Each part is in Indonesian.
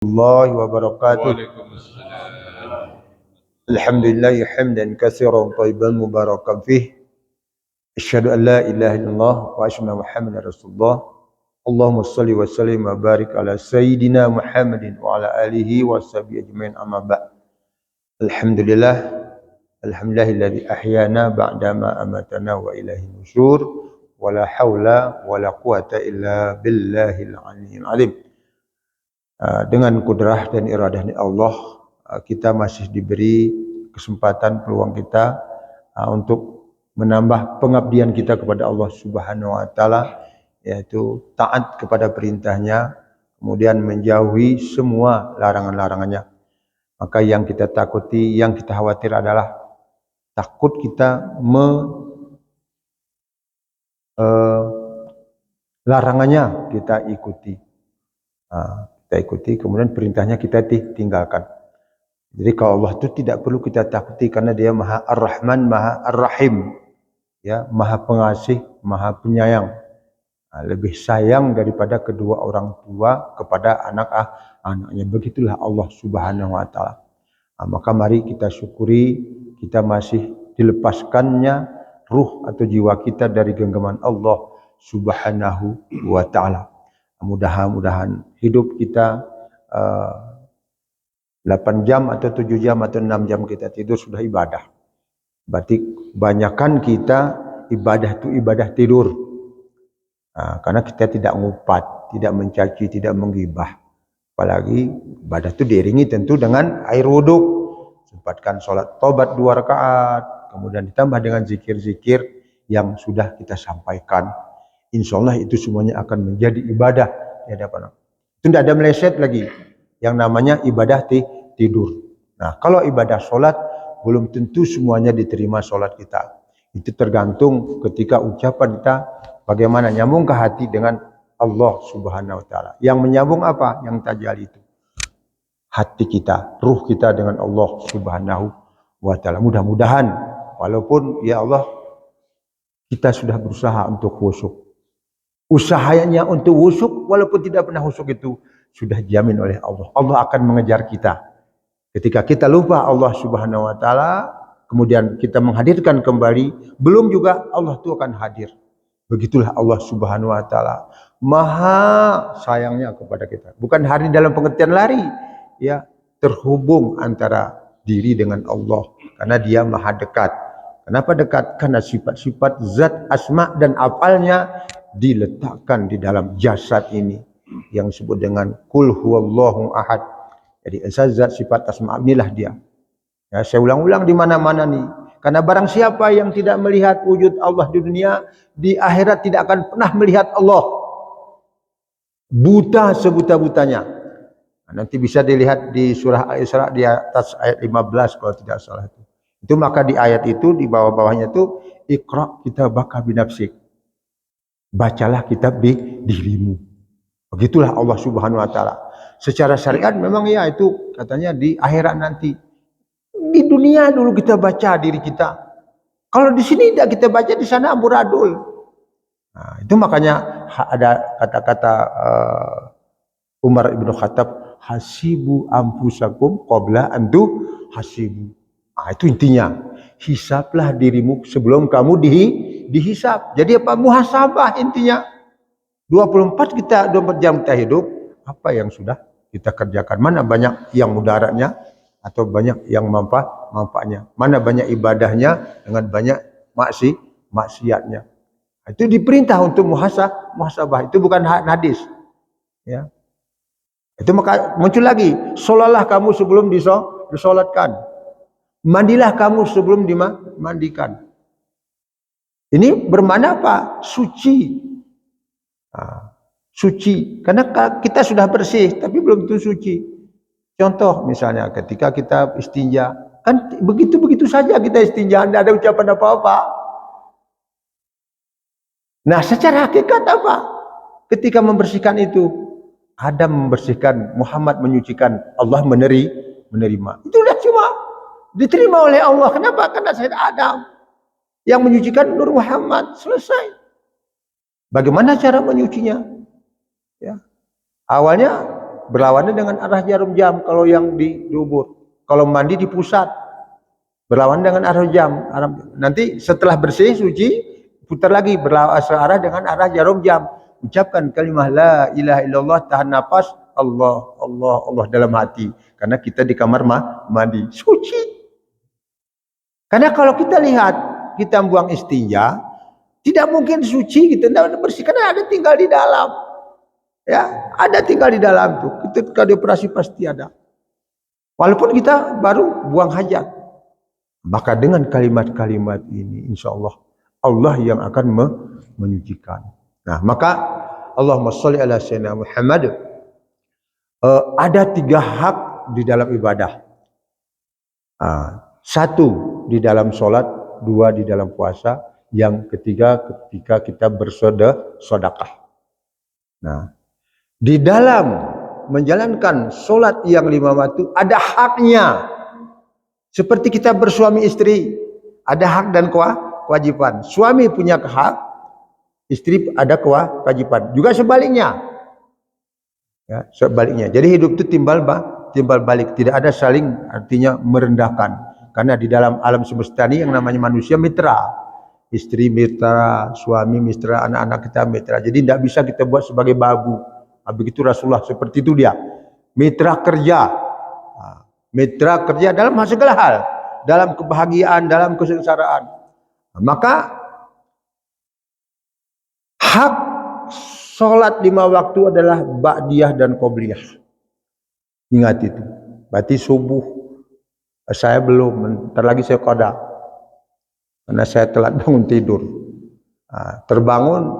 الله وبركاته. وعليكم السلام. الحمد لله حمدا كثيرا طيبا مباركا فيه. أشهد أن لا إله إلا الله وأشهد أن محمدا رسول الله. اللهم صل وسلم وبارك على سيدنا محمد وعلى آله وصحبه أجمعين. أما بعد. الحمد لله الذي أحيانا بعدما أماتنا وإليه النشور ولا حول ولا قوة إلا بالله العلي العظيم. Dengan kudrah dan iradah Allah, kita masih diberi kesempatan, peluang kita untuk menambah pengabdian kita kepada Allah Subhanahu wa taala, yaitu taat kepada perintahnya, kemudian menjauhi semua larangan-larangannya. Maka yang kita takuti, yang kita khawatir adalah takut kita larangannya kita ikuti. Kita ikuti, kemudian perintahnya kita tinggalkan. Jadi kalau Allah itu tidak perlu kita takuti karena Dia Maha Ar-Rahman, Maha Ar-Rahim, ya, Maha Pengasih, Maha Penyayang. Lebih sayang daripada kedua orang tua kepada anak-anaknya. Begitulah Allah Subhanahu wa taala. Maka mari kita syukuri kita masih dilepaskannya ruh atau jiwa kita dari genggaman Allah Subhanahu wa taala. Mudah-mudahan hidup kita 8 jam atau 7 jam atau 6 jam kita tidur sudah ibadah. Berarti kebanyakan kita ibadah itu ibadah tidur. Karena kita tidak ngupat, tidak mencaci, tidak menggibah. Apalagi ibadah itu diiringi tentu dengan air wudhu. Sempatkan sholat tobat 2 rakaat. Kemudian ditambah dengan zikir-zikir yang sudah kita sampaikan. Insya Allah itu semuanya akan menjadi ibadah di hadapan Allah. Itu tidak ada meleset lagi yang namanya ibadah tidur. Nah, kalau ibadah sholat belum tentu semuanya diterima sholat kita. Itu tergantung ketika ucapan kita bagaimana nyambung ke hati dengan Allah Subhanahu wa taala. Yang menyambung apa? Yang tajali itu. Hati kita, ruh kita dengan Allah Subhanahu wa taala. Mudah-mudahan walaupun ya Allah kita sudah berusaha untuk khusyuk. Usahanya untuk khusyuk walaupun tidak pernah khusyuk itu sudah dijamin oleh Allah. Allah akan mengejar kita. Ketika kita lupa Allah Subhanahu wa taala, kemudian kita menghadirkan kembali, belum juga Allah itu akan hadir. Begitulah Allah Subhanahu wa taala. Maha sayangnya kepada kita. Bukan hari dalam pengertian lari, ya, terhubung antara diri dengan Allah karena Dia Maha dekat. Kenapa dekat? Karena sifat-sifat zat, asma dan afalnya diletakkan di dalam jasad ini yang disebut dengan Qul huwallahu ahad. Jadi zat, sifat, asma inilah Dia. Ya, saya ulang-ulang di mana-mana nih. Karena barang siapa yang tidak melihat wujud Allah di dunia, di akhirat tidak akan pernah melihat Allah. Buta sebuta-butanya. Nanti bisa dilihat di surah Al-Isra di atas ayat 15 kalau tidak salah itu. Itu maka di ayat itu di bawah-bawahnya itu Iqra kitabaka binafsik. Bacalah kitab di dirimu. Begitulah Allah Subhanahu wa taala. Secara syariat memang ya itu katanya di akhirat nanti. Di dunia dulu kita baca diri kita. Kalau di sini tidak kita baca, di sana amburadul. Nah, itu makanya ada kata-kata Umar ibn Khattab, hasibu ampusakum qabla antu hasibu. Itu intinya. Hisablah dirimu sebelum kamu dihisab. Jadi apa? Muhasabah intinya. 24 jam kita hidup, apa yang sudah kita kerjakan? Mana banyak yang mudaratnya atau banyak yang manfaatnya? Mana banyak ibadahnya dengan banyak maksiatnya? Itu diperintah untuk muhasabah. Itu bukan hadis. Ya. Itu maka muncul lagi, sholatlah kamu sebelum disolatkan. Mandilah kamu sebelum dimandikan. Ini bermakna apa? Suci. Suci. Karena kita sudah bersih, tapi belum tentu suci. Contoh misalnya ketika kita istinja. Kan begitu-begitu saja kita istinja, tidak ada ucapan apa-apa. Nah secara hakikat apa? Ketika membersihkan itu, Adam membersihkan, Muhammad menyucikan, Allah menerima. Itulah cuma diterima oleh Allah. Kenapa? Karena Sayyid Adam yang menyucikan Nur Muhammad. Selesai. Bagaimana cara menyucinya? Ya. Awalnya berlawanan dengan arah jarum jam kalau yang di dubur. Kalau mandi di pusat, berlawanan dengan arah jam. Nanti setelah bersih, suci, putar lagi berlawanan searah dengan arah jarum jam. Ucapkan kalimah la ilaha illallah, tahan nafas, Allah, Allah, Allah dalam hati. Karena kita di kamar mandi, suci. Karena kalau kita lihat, kita buang istinja, tidak mungkin suci, kita tidak bersih, karena ada tinggal di dalam. Ya, ada tinggal di dalam tuh. Ketika dioperasi pasti ada. Walaupun kita baru buang hajat. Maka dengan kalimat-kalimat ini, insya Allah, Allah yang akan menyucikan. Nah, maka Allahumma sholli ala sayyidina Muhammad. Ada 3 hak di dalam ibadah. 1 di dalam sholat, 2 di dalam puasa, yang ketiga ketika kita bersedekah. Nah, di dalam menjalankan sholat yang 5 waktu ada haknya. Seperti kita bersuami istri, ada hak dan kewajiban. Suami punya hak, istri ada kewajiban. Juga sebaliknya. Ya, sebaliknya. Jadi hidup itu timbal balik, tidak ada saling artinya merendahkan. Karena di dalam alam semesta ini yang namanya manusia mitra. Istri mitra, suami mitra, anak-anak kita mitra. Jadi tidak bisa kita buat sebagai babu. Begitu Rasulullah, seperti itu dia. Mitra kerja. Mitra kerja dalam segala hal. Dalam kebahagiaan, dalam kesengsaraan. Maka hak sholat 5 waktu adalah ba'diyah dan qobliyah. Ingat itu. Berarti subuh. Saya belum, ntar lagi saya qada. Karena saya telat bangun tidur. Terbangun,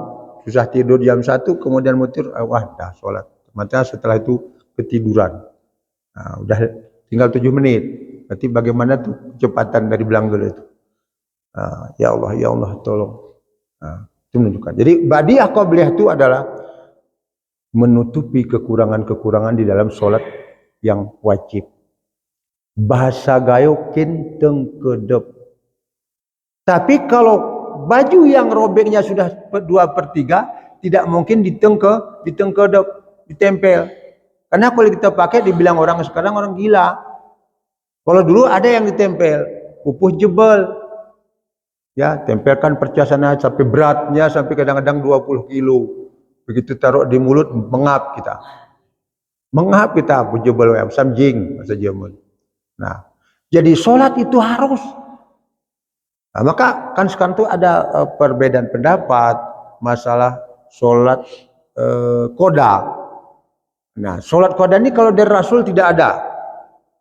susah tidur jam 1, kemudian mutir, wah dah sholat. Maka setelah itu ketiduran. Udah tinggal 7 menit. Berarti bagaimana tuh kecepatan dari belanggul itu. Ya Allah tolong. Itu menunjukkan. Jadi ba'diyah qobliyah itu adalah menutupi kekurangan-kekurangan di dalam sholat yang wajib. Bahasa gayo kenteng kedep. Tapi kalau baju yang robeknya sudah 2/3, tidak mungkin ditengkedep, ditempel. Karena kalau kita pakai dibilang orang sekarang orang gila. Kalau dulu ada yang ditempel, pupuh jebel. Ya, tempelkan percasana sampai beratnya sampai kadang-kadang 20 kilo. Begitu taruh di mulut mengap kita. Mengap kita jebel samjing bahasa Jerman. Nah, jadi sholat itu harus. Nah, maka kan sekarang itu ada perbedaan pendapat masalah sholat qada. Nah, sholat qada ini kalau dari Rasul tidak ada.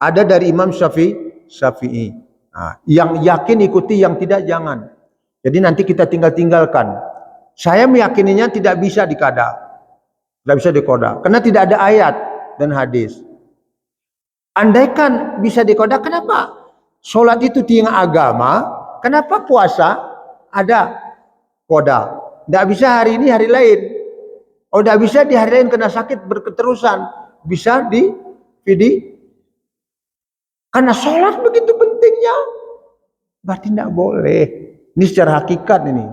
Ada dari Imam Syafi'i. Nah, yang yakin ikuti, yang tidak jangan. Jadi nanti kita tinggalkan. Saya meyakininya tidak bisa dikada. Tidak bisa dikoda. Karena tidak ada ayat dan hadis. Andaikan bisa dikoda, kenapa? Sholat itu tiang agama, kenapa puasa ada koda? Tidak bisa hari ini, hari lain. Oh, tidak bisa di hari lain kena sakit berketerusan. Bisa di fidi. Karena sholat begitu pentingnya. Berarti tidak boleh. Ini secara hakikat ini.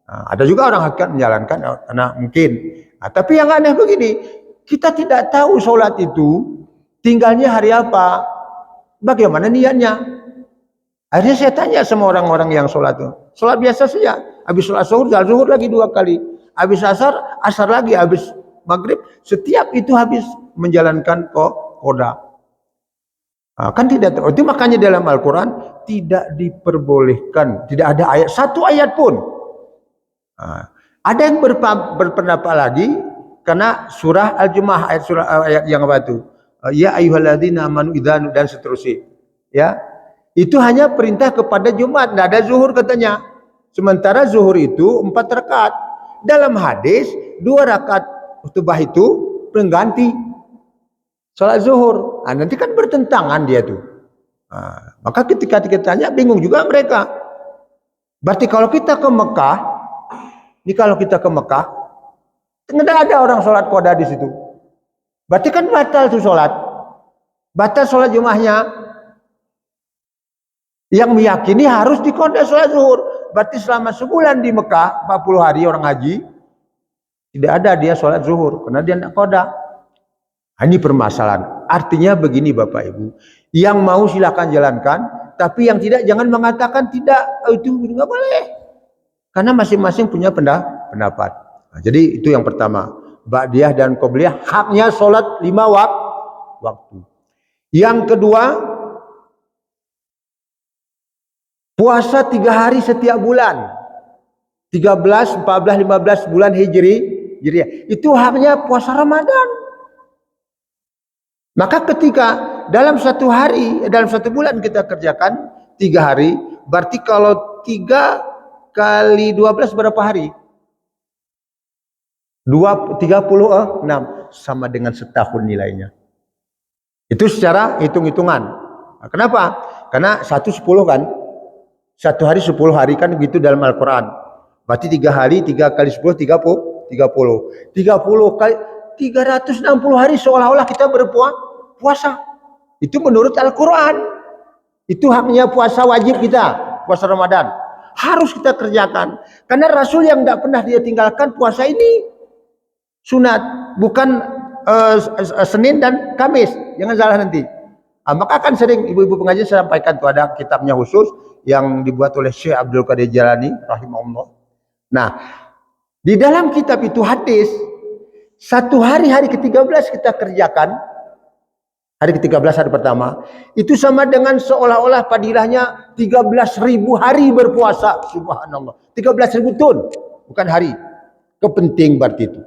Nah, ada juga orang hakikat menjalankan karena mungkin. Nah, tapi yang aneh begini, kita tidak tahu sholat itu tinggalnya hari apa, bagaimana niatnya. Akhirnya saya tanya sama orang-orang yang sholat itu. Sholat biasa saja. Habis sholat zuhur lagi 2 kali. Habis asar lagi. Habis maghrib. Setiap itu habis menjalankan qada. Nah, kan tidak. Itu makanya dalam Al-Quran tidak diperbolehkan. Tidak ada ayat. 1 ayat pun. Nah, ada yang berpendapat lagi. Karena surah Al-Jumu'ah. Ayat yang apa itu? Ya ayyuhalladzina amanu idza dan seterusnya. Ya. Itu hanya perintah kepada Jumat, tidak ada zuhur katanya. Sementara zuhur itu 4 rakaat. Dalam hadis 2 rakaat khutbah itu pengganti salat zuhur. Nah, nanti kan bertentangan dia tuh. Nah, maka ketika kita tanya bingung juga mereka. Berarti kalau kita ke Mekah, tidak ada orang sholat qada di situ. Berarti kan batal tuh sholat. Batal sholat Jumatnya. Yang meyakini harus diqada sholat zuhur. Berarti selama sebulan di Mekah, 40 hari orang haji, tidak ada dia sholat zuhur. Karena dia tidak qada. Ini permasalahan. Artinya begini Bapak Ibu, yang mau silakan jalankan, tapi yang tidak jangan mengatakan tidak, itu nggak boleh. Karena masing-masing punya pendapat. Nah, jadi itu yang pertama. Ba'diyah dan qobliyah haknya sholat 5 waktu. Yang kedua, puasa 3 hari setiap bulan. 13, 14, 15 bulan Hijriah. Itu haknya puasa Ramadan. Maka ketika dalam satu hari, dalam satu bulan kita kerjakan 3 hari, berarti kalau 3 kali 12 berapa hari? 36 sama dengan setahun nilainya. Itu secara hitung-hitungan. Nah, kenapa? Karena 1/10 kan. Satu hari 10 hari kan begitu dalam Al-Quran. Berarti 3 hari, 3 kali 10, 30. 30 kali 360 hari seolah-olah kita berpuasa. Itu menurut Al-Quran. Itu haknya puasa wajib kita, puasa Ramadan. Harus kita kerjakan. Karena Rasul yang tidak pernah dia tinggalkan puasa ini. Sunat, bukan Senin dan Kamis. Jangan salah nanti. Maka akan sering ibu-ibu pengajian saya sampaikan tuh ada kitabnya khusus yang dibuat oleh Syekh Abdul Qadir Jalani rahimahullah. Nah, di dalam kitab itu hadis, satu hari ke-13 kita kerjakan, hari ke-13 hari pertama, itu sama dengan seolah-olah padilahnya 13.000 hari berpuasa. Subhanallah. 13.000 tahun, bukan hari. Kepenting berarti itu.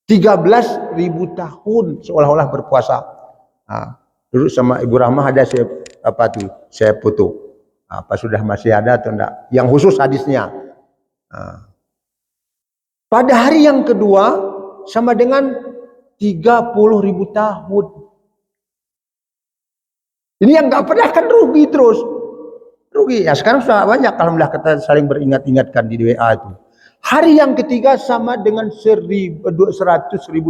13.000 tahun seolah-olah berpuasa. Dulu sama Ibu Rahmah ada saya foto. Apa sudah masih ada atau enggak? Yang khusus hadisnya. Pada hari yang kedua sama dengan 30.000 tahun. Ini yang nggak pernah kan rugi terus. Rugi. Ya sekarang sudah banyak alhamdulillah kita saling beringat-ingatkan di WA itu. Hari yang ketiga sama dengan 100.000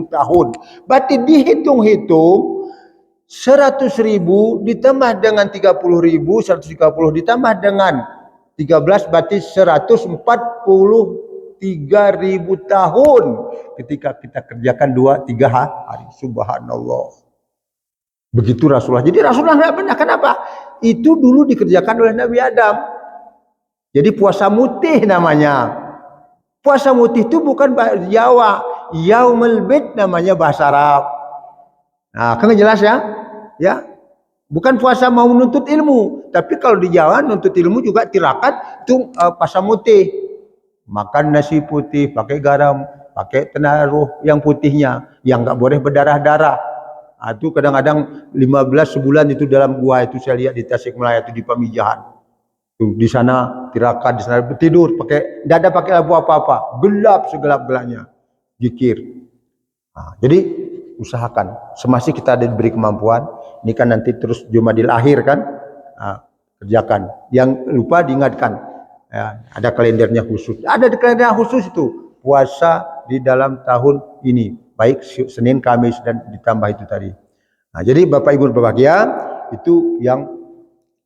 tahun. Berarti dihitung-hitung 100.000 ditambah dengan 30.000, 130 ditambah dengan 13 berarti 143.000 tahun ketika kita kerjakan 2-3 hari. Subhanallah. Begitu Rasulullah. Jadi Rasulullah nggak pernah. Kenapa? Itu dulu dikerjakan oleh Nabi Adam. Jadi puasa mutih namanya. Puasa mutih itu bukan bahasa Jawa. Yaumul Bid namanya bahasa Arab. Nah, kan jelas ya? Ya. Bukan puasa mau menuntut ilmu, tapi kalau di Jawa nuntut ilmu juga tirakat itu puasa mutih. Makan nasi putih, pakai garam, pakai tenaruh yang putihnya, yang nggak boleh berdarah-darah. Itu kadang-kadang 15 sebulan itu dalam gua itu saya lihat di Tasikmalaya itu di Pamijahan. Di sana tirakat, di sana tidur pakai tidak ada pakai lampu apa-apa, gelap segelap-gelapnya, zikir. Jadi usahakan semasa kita ada diberi kemampuan, ini kan nanti terus Jumadil Akhir kan, kerjakan. Yang lupa diingatkan, ya, ada kalendernya khusus, ada di kalender khusus itu puasa di dalam tahun ini, baik Senin, Kamis dan ditambah itu tadi. Jadi Bapak Ibu berbahagia, itu yang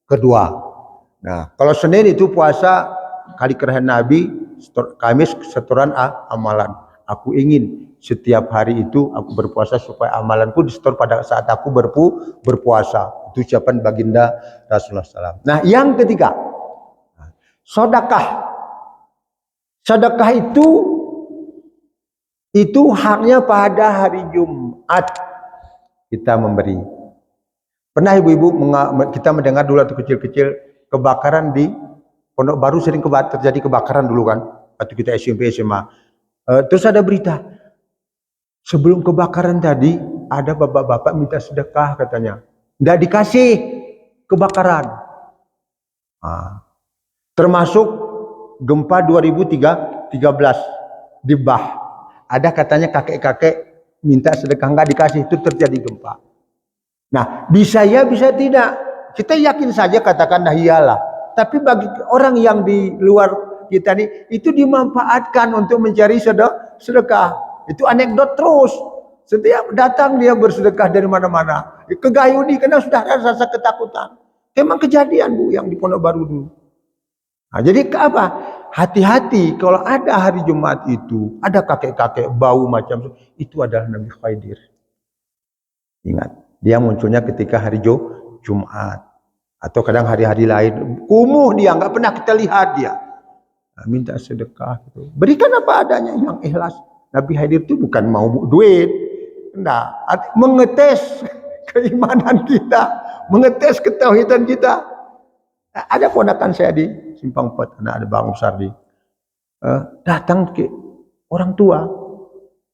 kedua. Nah, kalau Senin itu puasa kali kerahian Nabi, Kamis setoran amalan. Aku ingin setiap hari itu aku berpuasa supaya amalanku disetor pada saat aku berpuasa. Itu ucapan baginda Rasulullah SAW. Nah, yang ketiga, sedekah. Sedekah itu haknya pada hari Jumat kita memberi. Pernah ibu-ibu kita mendengar dulu waktu kecil-kecil kebakaran di Pondok Baru sering terjadi kebakaran dulu kan waktu kita SMP SMA. Terus ada berita sebelum kebakaran tadi ada bapak-bapak minta sedekah katanya, nggak dikasih kebakaran. Termasuk gempa 2013 di Bah, ada katanya kakek-kakek minta sedekah nggak dikasih, itu terjadi gempa. Nah, bisa ya bisa tidak. Kita yakin saja katakanlah iyalah. Tapi bagi orang yang di luar kita nih, itu dimanfaatkan untuk mencari sedekah. Itu anekdot terus. Setiap datang dia bersedekah dari mana-mana. Kegayuni karena sudah ada rasa ketakutan. Memang kejadian Bu yang di Pondok Baru dulu. Nah, jadi apa? Hati-hati kalau ada hari Jumat itu, ada kakek-kakek bau macam itu adalah Nabi Khidir. Ingat, dia munculnya ketika hari Jumat atau kadang hari-hari lain. Kumuh dia, nggak pernah kita lihat dia. Nah, minta sedekah gitu. Berikan apa adanya yang ikhlas. Nabi hadir itu bukan mau duit, enggak, mengetes keimanan kita, mengetes ketauhidan kita. Ada ponakan saya di Simpang 4, ada Bang Sardi, datang ke orang tua,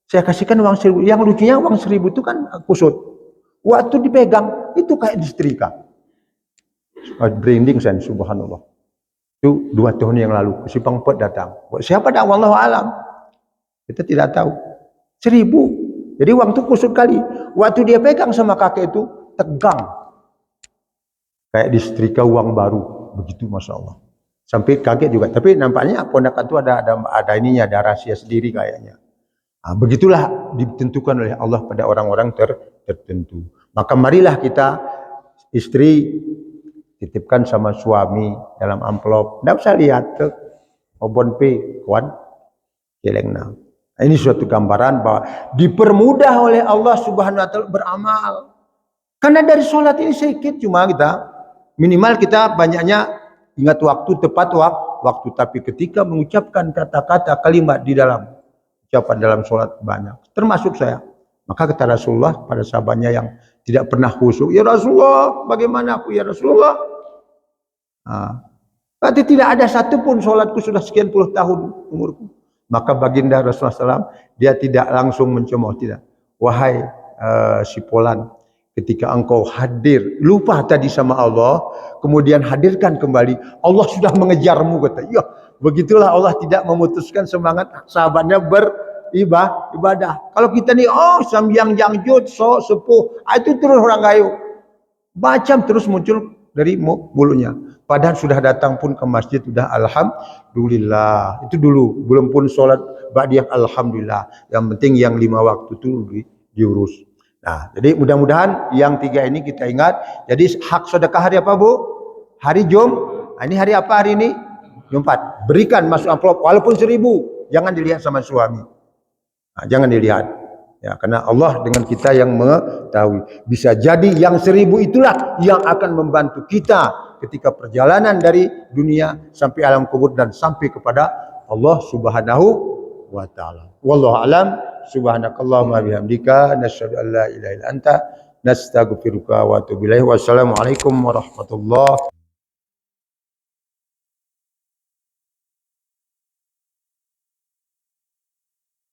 saya kasihkan uang 1.000. Yang lucunya uang 1.000 itu kan kusut. Waktu dipegang itu kayak disetrika. Branding saya, subhanallah. Itu 2 tahun yang lalu, Simpang 4 datang. Siapa dah, wallahu alam. Kita tidak tahu. 1.000. Jadi uang itu kusut kali. Waktu dia pegang sama kakek itu tegang. Kayak disetrika uang baru. Begitu, masya Allah. Sampai kaget juga. Tapi nampaknya ponakan itu ada ininya, ada rahasia sendiri kayaknya. Nah, begitulah ditentukan oleh Allah pada orang-orang tertentu. Maka marilah kita, istri titipkan sama suami dalam amplop. Tidak usah lihat ke obon pe kawan jelengna. Ini suatu gambaran bahwa dipermudah oleh Allah Subhanahu wa taala beramal. Karena dari sholat ini sedikit, cuma kita minimal kita banyaknya ingat waktu, tepat waktu. Tapi ketika mengucapkan kata-kata kalimat di dalam ucapan dalam sholat banyak, termasuk saya. Maka kata Rasulullah pada sahabatnya yang tidak pernah khusyuk, ya Rasulullah, bagaimana aku ya Rasulullah? Berarti tidak ada satupun sholatku sudah sekian puluh tahun umurku. Maka baginda Rasulullah SAW, dia tidak langsung mencemooh, tidak. Wahai si Polan, ketika engkau hadir, lupa tadi sama Allah, kemudian hadirkan kembali, Allah sudah mengejarmu, kata. Ya, begitulah Allah tidak memutuskan semangat sahabatnya beribadah. Kalau kita nih, sambiang jangjut, sepuh, itu terus orang gayo. Macam terus muncul dari mulutnya. Padahal sudah datang pun ke masjid, sudah alhamdulillah. Itu dulu, belum pun sholat ba'diyah, alhamdulillah. Yang penting yang 5 waktu itu diurus. Nah, jadi mudah-mudahan yang 3 ini kita ingat. Jadi hak sedekah hari apa, Bu? Hari Ini hari apa hari ini? Jumat. Berikan masuk amplop walaupun 1.000. Jangan dilihat sama suami. Nah, jangan dilihat. Ya, karena Allah dengan kita yang mengetahui. Bisa jadi yang 1.000 itulah yang akan membantu kita ketika perjalanan dari dunia sampai alam kubur dan sampai kepada Allah Subhanahu wa taala. Wallahu alam. Subhanakallahumma bihamdika nasyhadu an la ilaha illa anta nastaghfiruka wa atubu ilaik. Wassalamualaikum warahmatullahi